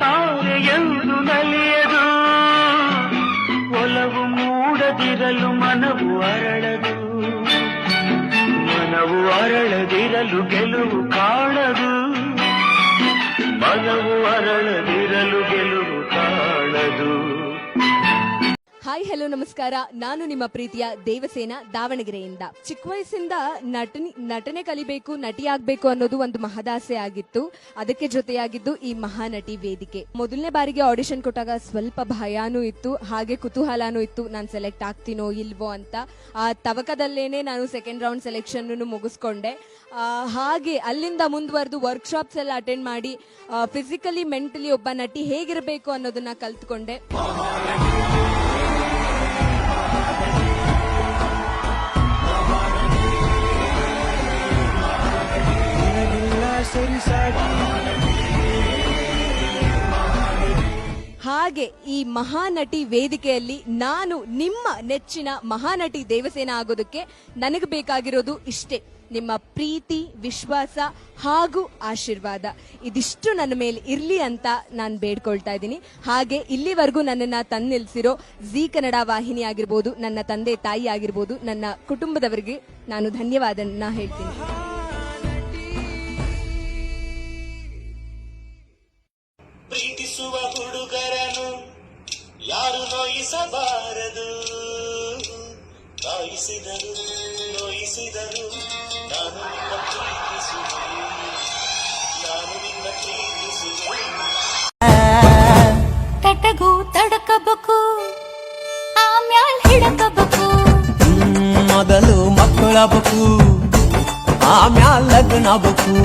ತಾರೆ ಎಂದು ನಲಿಯದು, ಒಲವು ಮೂಡದಿರಲು ಮನವು ಅರಳದು, ಮನವು ಅರಳದಿರಲು ಗೆಲುವು ಕಾಣದು, ಮನವು ಅರಳದಿರಲು ಗೆಲುವು ಕಾಣದು. ಹಾಯ್ ಹಲೋ ನಮಸ್ಕಾರ, ನಾನು ನಿಮ್ಮ ಪ್ರೀತಿಯ ದೇವಸೇನಾ ದಾವಣಗೆರೆಯಿಂದ. ಚಿಕ್ಕ ವಯಸ್ಸಿಂದ ನಟನೆ ಕಲಿಬೇಕು, ನಟಿಯಾಗಬೇಕು ಅನ್ನೋದು ಒಂದು ಮಹದಾಸೆ ಆಗಿತ್ತು. ಅದಕ್ಕೆ ಜೊತೆಯಾಗಿದ್ದು ಈ ಮಹಾನಟಿ ವೇದಿಕೆ. ಮೊದಲನೇ ಬಾರಿಗೆ ಆಡಿಷನ್ ಕೊಟ್ಟಾಗ ಸ್ವಲ್ಪ ಭಯಾನೂ ಇತ್ತು, ಹಾಗೆ ಕುತೂಹಲನೂ ಇತ್ತು, ನಾನು ಸೆಲೆಕ್ಟ್ ಆಗ್ತೀನೋ ಇಲ್ವೋ ಅಂತ. ಆ ತವಕದಲ್ಲೇನೆ ನಾನು ಸೆಕೆಂಡ್ ರೌಂಡ್ ಸೆಲೆಕ್ಷನ್ ಮುಗಿಸ್ಕೊಂಡೆ. ಹಾಗೆ ಅಲ್ಲಿಂದ ಮುಂದುವರೆದು ವರ್ಕ್ಶಾಪ್ಸ್ ಎಲ್ಲ ಅಟೆಂಡ್ ಮಾಡಿ ಫಿಸಿಕಲಿ ಮೆಂಟಲಿ ಒಬ್ಬ ನಟಿ ಹೇಗಿರಬೇಕು ಅನ್ನೋದನ್ನ ಕಲ್ತ್ಕೊಂಡೆ. ಹಾಗೆ ಈ ಮಹಾನಟಿ ವೇದಿಕೆಯಲ್ಲಿ ನಾನು ನಿಮ್ಮ ನೆಚ್ಚಿನ ಮಹಾನಟಿ ದೇವಸೇನಾ ಆಗೋದಕ್ಕೆ ನನಗೆ ಬೇಕಾಗಿರೋದು ಇಷ್ಟೇ, ನಿಮ್ಮ ಪ್ರೀತಿ, ವಿಶ್ವಾಸ ಹಾಗೂ ಆಶೀರ್ವಾದ. ಇದಿಷ್ಟು ನನ್ನ ಮೇಲೆ ಇರ್ಲಿ ಅಂತ ನಾನು ಬೇಡ್ಕೊಳ್ತಾ ಇದ್ದೀನಿ. ಹಾಗೆ ಇಲ್ಲಿವರೆಗೂ ನನ್ನನ್ನ ತಂದು ನಿಲ್ಸಿರೋ ಜೀ ಕನ್ನಡ ವಾಹಿನಿ ಆಗಿರ್ಬೋದು, ನನ್ನ ತಂದೆ ತಾಯಿ ಆಗಿರ್ಬೋದು, ನನ್ನ ಕುಟುಂಬದವರಿಗೆ ನಾನು ಧನ್ಯವಾದನ ಹೇಳ್ತೀನಿ. ಪ್ರೀತಿಸುವ ಹುಡುಗರನು ಯಾರು ನೋಯಿಸಬಾರದು, ಕಾಯಿಸಿದರು ನೋಯಿಸಿದರು ನಾನು ನಿನ್ನ ಪ್ರೀತಿಸುವೆ, ನಾನು ನಿನ್ನ ಪ್ರೀತಿಸುವೆ. ತಟಗೂ ತಡಕಬೇಕು, ಆಮ್ಯಾಲ್ ಹಿಡಕಬೇಕು, ಮೊದಲು ಮಕ್ಕಳಬೇಕು, ಆಮ್ಯಾಲ್ ಲಗ್ನಬೇಕು.